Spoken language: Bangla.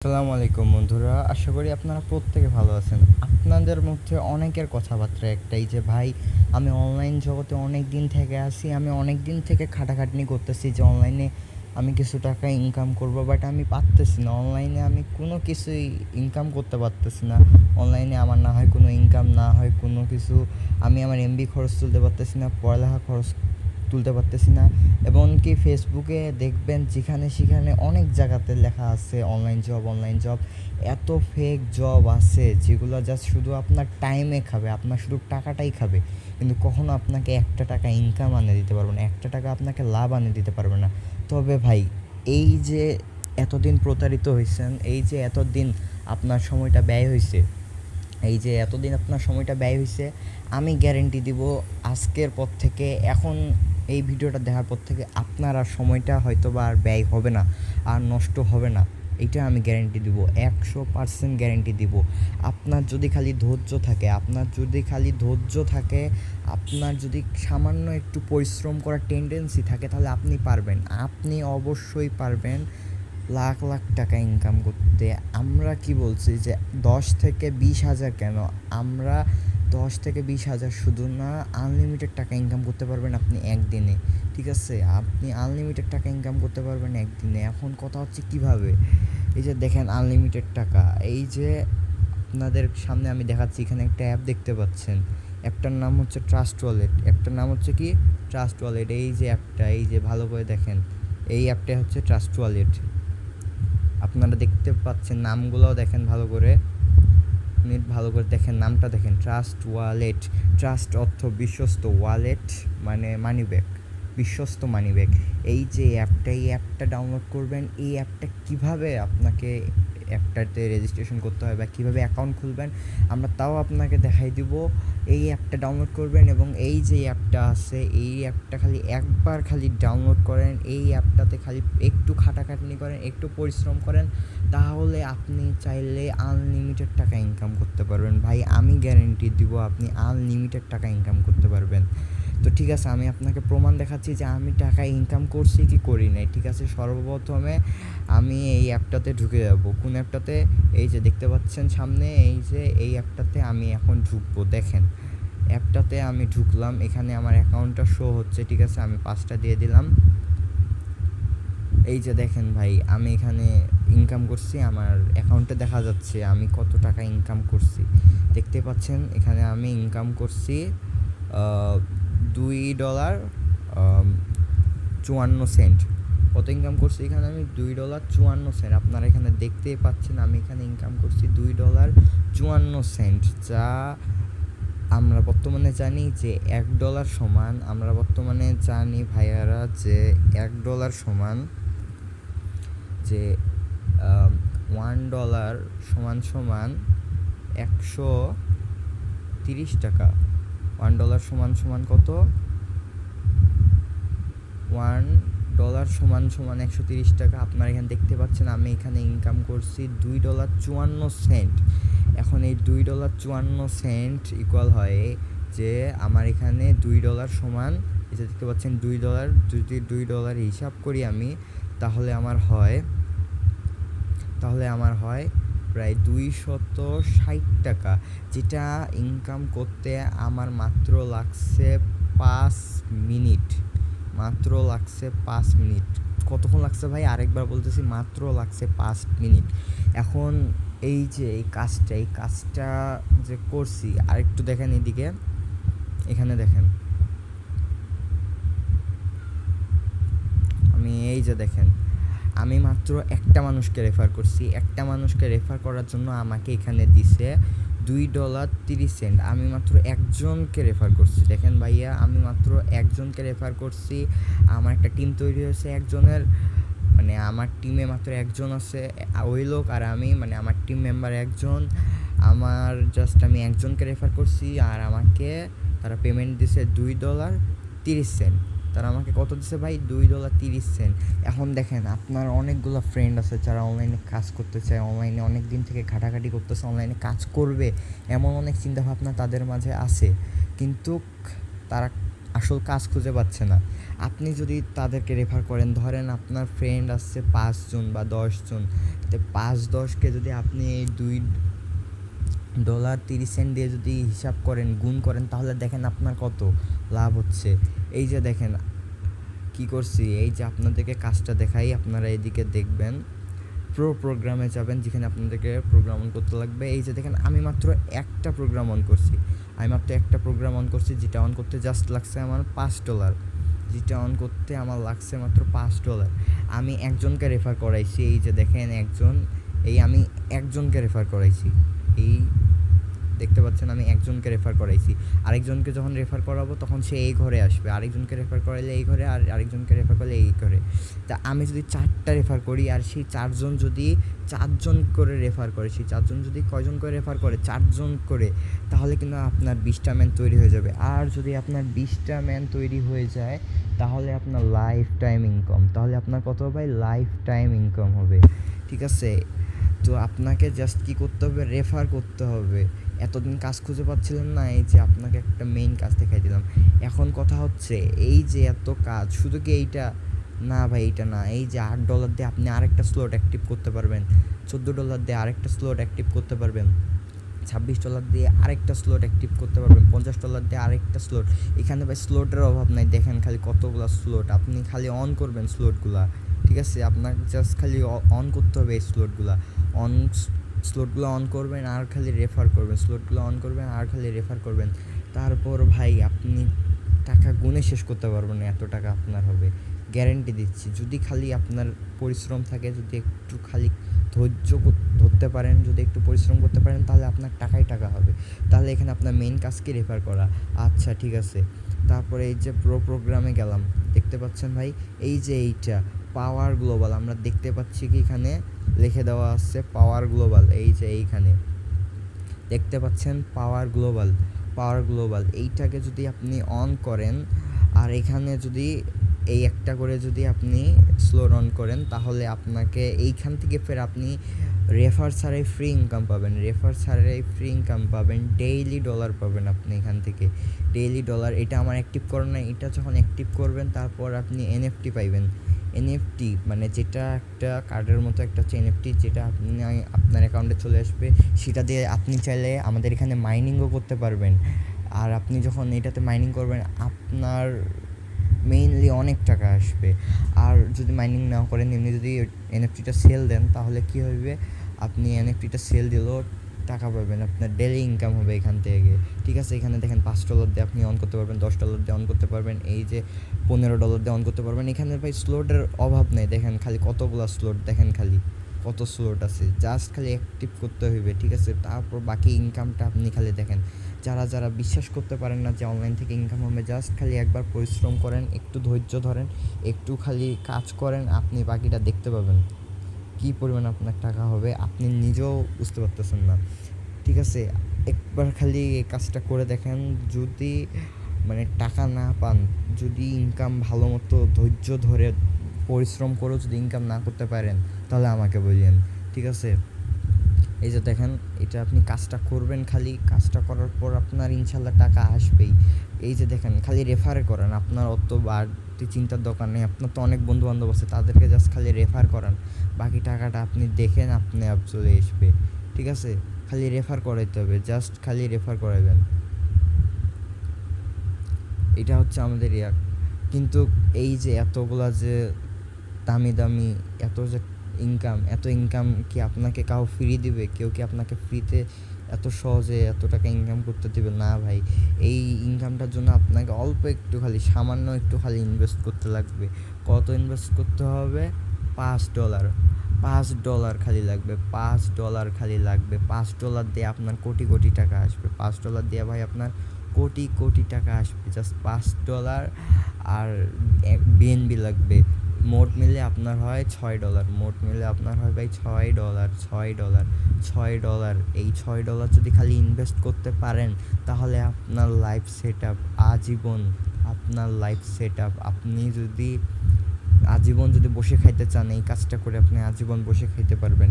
আসসালামু আলাইকুম বন্ধুরা, আশা করি আপনারা প্রত্যেকে ভালো আছেন। আপনাদের মধ্যে অনেকের কথাবার্তা একটাই যে ভাই, আমি অনলাইন জগতে অনেক দিন থেকে আছি, আমি অনেক দিন থেকে খাটাখাটনি করতেছি যে অনলাইনে আমি কিছু টাকা ইনকাম করব, বাট আমি পারতেছি না। অনলাইনে আমি কোনো কিছুই ইনকাম করতে পারতেছি না। অনলাইনে আমার না হয় কোনো ইনকাম, না হয় কোনো কিছু। আমি আমার এমবি খরচ তুলতে পারতেছি না, পড়ালেখা খরচ তুলতে পারতেছি না। এবং কি ফেসবুকে দেখবেন যেখানে সেখানে অনেক জায়গাতে লেখা আছে অনলাইন জব। এত ফেক জব আছে যেগুলো জাস্ট শুধু আপনার টাইমে খাবে, আপনার শুধু টাকাটাই খাবে, কিন্তু কখনো আপনাকে একটা টাকা ইনকাম আনে দিতে পারবে না, একটা টাকা আপনাকে লাভ আনে দিতে পারবে না। তবে ভাই, এই যে এতদিন প্রতারিত হয়েছেন, এই যে এতদিন আপনার সময়টা ব্যয় হয়েছে, আমি গ্যারেন্টি দিব আজকের পর থেকে, এখন এই ভিডিওটা দেখার পর থেকে আপনার আর সময়টা হয়তো বা আর ব্যয় হবে না, আর নষ্ট হবে না। এইটা আমি গ্যারেন্টি দিব, 100% গ্যারেন্টি দিব। আপনার যদি খালি ধৈর্য থাকে, আপনার যদি সামান্য একটু পরিশ্রম করার টেন্ডেন্সি থাকে, তাহলে আপনি পারবেন, আপনি অবশ্যই পারবেন লাখ লাখ টাকা ইনকাম করতে। আমরা কি বলছি যে 10 থেকে 20 হাজার কেন, আমরা 10 থেকে 20 হাজার শুধু না, আনলিমিটেড টাকা ইনকাম করতে পারবেন আপনি একদিনে। ঠিক আছে, আপনি আনলিমিটেড টাকা ইনকাম করতে পারবেন একদিনে। এখন কথা হচ্ছে কিভাবে। এই যে দেখেন আনলিমিটেড টাকা, এই যে আপনাদের সামনে আমি দেখাচ্ছি, এখানে একটা অ্যাপ দেখতে পাচ্ছেন। অ্যাপটার নাম হচ্ছে ট্রাস্ট ওয়ালেট। এই যে অ্যাপটা, এই যে ভালো করে দেখেন, এই অ্যাপটা হচ্ছে ট্রাস্ট ওয়ালেট। আপনারা দেখতে পাচ্ছেন, নামগুলোও দেখেন ভালো করে, দেখেন নামটা দেখেন, ট্রাস্ট ওয়ালেট। ট্রাস্ট অর্থ বিশ্বস্ত, ওয়ালেট মানে মানি ব্যাগ, বিশ্বস্ত মানি ব্যাগ। এই যে অ্যাপটা ডাউনলোড করবেন। এই অ্যাপটা কীভাবে আপনাকে অ্যাপটাতে রেজিস্ট্রেশন করতে হয় বা কীভাবে অ্যাকাউন্ট খুলবেন, আমরা তাও আপনাকে দেখাই দিব। এই অ্যাপটা ডাউনলোড করবেন এবং এই যে অ্যাপটা আছে, এই অ্যাপটা খালি ডাউনলোড করেন। এই অ্যাপটাতে খালি একটু খাটাখাটনি করেন, একটু পরিশ্রম করেন, তাহলে আপনি চাইলে আনলিমিটেড টাকা ইনকাম করতে পারবেন। ভাই, আমি গ্যারেন্টি দিব আপনি আনলিমিটেড টাকা ইনকাম করতে পারবেন। তো ঠিক আছে, আমি আপনাকে প্রমাণ দেখাচ্ছি যে আমি টাকা ইনকাম করছি কি করি নাই। ঠিক আছে, সর্বপ্রথমে আমি এই অ্যাপটাতে ঢুকে যাব। কোন অ্যাপটাতে? এই যে দেখতে পাচ্ছেন সামনে, এই অ্যাপটাতে আমি এখন ঢুকবো। দেখেন, অ্যাপটাতে আমি ঢুকলাম, এখানে আমার অ্যাকাউন্টটা শো হচ্ছে। ঠিক আছে, আমি 5টা দিয়ে দিলাম। এই যে দেখেন ভাই, আমি এখানে ইনকাম করছি, আমার অ্যাকাউন্টে দেখা যাচ্ছে আমি কত টাকা ইনকাম করছি। দেখতে পাচ্ছেন এখানে আমি ইনকাম করছি $2.54। কত ইনকাম করছি এখানে আমি? $2.54। আপনারা এখানে দেখতেই পাচ্ছেন আমি এখানে ইনকাম করছি $2.54, যা আমরা বর্তমানে জানি যে $1 সমান, আমরা বর্তমানে জানি ভাইয়ারা যে $1 সমান, যে $1 সমান 130 টাকা। $1 সমান কত? $1 সমান 130 টাকা। আপনারা এখানে দেখতে পাচ্ছেন আমি এখানে ইনকাম করছি $2.54। এখন এই $2.54 ইকুয়াল হয় যে আমার এখানে $2 সমান, এই যে দেখতে পাচ্ছেন $2, যদি $2 হিসাব করি আমি, তাহলে আমার হয় প্রায় 260 টাকা, যেটা ইনকাম করতে আমার মাত্র লাগছে 5 মিনিট। কতক্ষণ লাগছে ভাই? আরেকবার বলতেছি, মাত্র লাগছে 5 মিনিট। এখন এই যে এই কাজটা যে করছি, আরেকটু দেখেন এদিকে, এখানে দেখেন, আমি মাত্র একটা মানুষকে রেফার করছি। একটা মানুষকে রেফার করার জন্য আমাকে এখানে দিছে $2.30। আমি মাত্র একজনকে রেফার করছি। দেখেন ভাইয়া, আমি মাত্র একজনকে রেফার করছি। আমার একটা টিম তৈরি হয়েছে একজনের, মানে আমার টিমে মাত্র একজন আছে, ওই লোক আর আমি, মানে আমার টিম মেম্বার একজন। আমি একজনকে রেফার করছি, আর আমাকে তারা পেমেন্ট দিছে $2.30। তারা আমাকে কত দিছে ভাই? $2.30। এখন দেখেন, আপনার অনেকগুলো ফ্রেন্ড আছে যারা অনলাইনে কাজ করতে চায়, অনলাইনে অনেক দিন থেকে ঘাটাঘাটি করতেছে, অনলাইনে কাজ করবে, এমন অনেক চিন্তাভাবনা তাদের মাঝে আছে, কিন্তু তারা আসল কাজ খুঁজে পাচ্ছে না। আপনি যদি তাদেরকে রেফার করেন, ধরেন আপনার ফ্রেন্ড আসছে 5 জন বা 10 জন, তো 5-10কে যদি আপনি এই $2.30 দিয়ে যদি হিসাব করেন, গুণ করেন, তাহলে দেখেন আপনার কত লাভ হচ্ছে। এই যে দেখেন কি করছি, এই যে আপনাদেরকে কাজটা দেখাই, আপনারা এদিকে দেখবেন, প্রোগ্রামে যাবেন যেখানে আপনাদেরকে প্রোগ্রাম অন করতে লাগবে। এই যে দেখেন আমি মাত্র একটা প্রোগ্রাম অন করছি, যেটা অন করতে জাস্ট লাগছে আমার $5, যেটা অন করতে আমার লাগছে মাত্র $5। আমি একজনকে রেফার করাইছি, এই যে দেখেন আমি একজনকে রেফার করাইছি, এই দেখতে পাচ্ছেন আমি একজনকে রেফার করাইছি। আরেকজনকে যখন রেফার করাবো তখন সে এই ঘরে আসবে, আরেকজনকে রেফার করাইলে এই ঘরে, আর আরেকজনকে রেফার করলে এই ঘরে। তা আমি যদি 4টা রেফার করি, আর সেই 4জন যদি 4জন করে রেফার করে, সেই 4জন যদি কয়জন করে রেফার করে, 4জন করে, তাহলে কিন্তু আপনার 20টা ম্যান তৈরি হয়ে যাবে। আর যদি আপনার 20টা ম্যান তৈরি হয়ে যায়, তাহলে আপনার লাইফ টাইম ইনকাম, তাহলে আপনার কত হবে? লাইফ টাইম ইনকাম হবে। ঠিক আছে, তো আপনাকে জাস্ট কী করতে হবে? রেফার করতে হবে। এতদিন কাজ খুঁজে পাচ্ছিলেন না, এই যে আপনাকে একটা মেইন কাজ দেখাই দিলাম। এখন কথা হচ্ছে, এই যে এত কাজ, শুধু কি এইটা না ভাই, এইটা না, এই যে $8 দিয়ে আপনি আরেকটা স্লট অ্যাক্টিভ করতে পারবেন, $14 দিয়ে আরেকটা স্লট অ্যাক্টিভ করতে পারবেন, $26 দিয়ে আরেকটা স্লট অ্যাক্টিভ করতে পারবেন, $50 দিয়ে আরেকটা স্লট। এখানে ভাই স্লটের অভাব নাই, দেখেন খালি কতগুলো স্লট, আপনি খালি অন করবেন স্লটগুলা। ঠিক আছে, আপনার জাস্ট খালি অন করতে হবে এই স্লটগুলো অন করবেন আর খালি রেফার করবেন, স্লটগুলো অন করবেন আর খালি রেফার করবেন। তারপর ভাই আপনি টাকা গুণে শেষ করতে পারবেন না, এত টাকা আপনার হবে, গ্যারেন্টি দিচ্ছি। যদি খালি আপনার পরিশ্রম থাকে, যদি একটু খালি ধৈর্য ধরতে পারেন, যদি একটু পরিশ্রম করতে পারেন, তাহলে আপনার টাকা হবে। তাহলে এখানে আপনার মেইন কাজ কি? রেফার করা। আচ্ছা ঠিক আছে, তারপরে এই যে প্রোগ্রামে গেলাম, দেখতে পাচ্ছেন ভাই, এই যে এইটা পাওয়ার গ্লোবাল, আমরা দেখতে পাচ্ছি কি এখানে লিখে দেওয়া আছে পাওয়ার গ্লোবাল, এই যে এইখানে দেখতে পাচ্ছেন পাওয়ার গ্লোবাল। এইটাকে যদি আপনি অন করেন, আর এখানে যদি এই একটা করে যদি আপনি স্লোর অন করেন, তাহলে আপনাকে এইখান থেকে ফের আপনি রেফার ছাড়াই ফ্রি ইনকাম পাবেন, ডেইলি ডলার পাবেন আপনি এখান থেকে, ডেইলি ডলার। এটা আমার অ্যাক্টিভ করেন না, এটা যখন অ্যাক্টিভ করবেন তারপর আপনি এনএফটি পাইবেন। এনএফটি মানে যেটা একটা কার্ডের মতো একটা হচ্ছে এনএফটি, যেটা আপনি আপনার অ্যাকাউন্টে চলে আসবে, সেটা দিয়ে আপনি চাইলে আমাদের এখানে মাইনিংও করতে পারবেন। আর আপনি যখন এটাতে মাইনিং করবেন, আপনার মেইনলি অনেক টাকা আসবে। আর যদি মাইনিং না করেন, এমনি যদি এনএফটিটা সেল দেন, তাহলে কী হবে? আপনি এনএফটিটা সেল দিলেও টাকা পাবেন, আপনার ডেলি ইনকাম হবে এখান থেকে। ঠিক আছে, এখানে দেখেন $5 দিয়ে আপনি অন করতে পারবেন, $10 দিয়ে অন করতে পারবেন, এই যে $15 দিয়ে অন করতে পারবেন। এখানে ভাই স্লটের অভাব নেই, দেখেন খালি কতগুলো স্লট, দেখেন খালি কত স্লট আছে, জাস্ট খালি অ্যাক্টিভ করতে হইবে। ঠিক আছে, তারপর বাকি ইনকামটা আপনি খালি দেখেন। যারা বিশ্বাস করতে পারেন না যে অনলাইন থেকে ইনকাম হবে, জাস্ট খালি একবার পরিশ্রম করেন, একটু ধৈর্য ধরেন, একটু খালি কাজ করেন, আপনি বাকিটা দেখতে পাবেন কী পরিমাণ আপনার টাকা হবে, আপনি নিজেও বুঝতে পারতেছেন না। ঠিক আছে, একবার খালি এই কাজটা করে দেখেন, যদি মানে টাকা না পান, যদি ইনকাম ভালো মতো ধৈর্য ধরে পরিশ্রম করেও যদি ইনকাম না করতে পারেন, তাহলে আমাকে বললেন। ঠিক আছে, এই যে দেখেন, এটা আপনি কাজটা করবেন, খালি কাজটা করার পর আপনার ইনশাল্লাহ টাকা আসবেই। এই যে দেখেন, খালি রেফার করেন, আপনার অত বাড়তি চিন্তার দরকার নেই, আপনার তো অনেক বন্ধুবান্ধব আছে, তাদেরকে জাস্ট খালি রেফার করান, বাকি টাকাটা আপনি দেখেন আপনি চলে আসবে। ঠিক আছে, খালি রেফার করাইতে হবে, জাস্ট খালি রেফার করাবেন। এটা হচ্ছে আমাদের কিন্তু এই যে এতগুলা যে দামি এত ইনকাম কি আপনাকে কাউ ফ্রি দিবে? কেউ কি আপনাকে ফ্রিতে এত সহজে এত টাকা ইনকাম করতে দিবে না ভাই। এই ইনকামটার জন্য আপনাকে অল্প একটু খালি সামান্য একটু খালি ইনভেস্ট করতে লাগবে। কত ইনভেস্ট করতে হবে? $5 $5 খালি লাগবে, $5 দিয়ে আপনার কোটি টাকা আসবে, $5 দিয়ে ভাই আপনার কোটি টাকা আসবে, জাস্ট $5। আর বিএনবি লাগবে, মোট মিলে আপনার হয় $6, মোট মিলে আপনার হয় ভাই $6। এই $6 যদি খালি ইনভেস্ট করতে পারেন, তাহলে আপনার লাইফ সেট আপ, আজীবন আপনার লাইফ সেট আপ। আপনি যদি আজীবন যদি বসে খাইতে চান, এই কাজটা করে আপনি আজীবন বসে খাইতে পারবেন।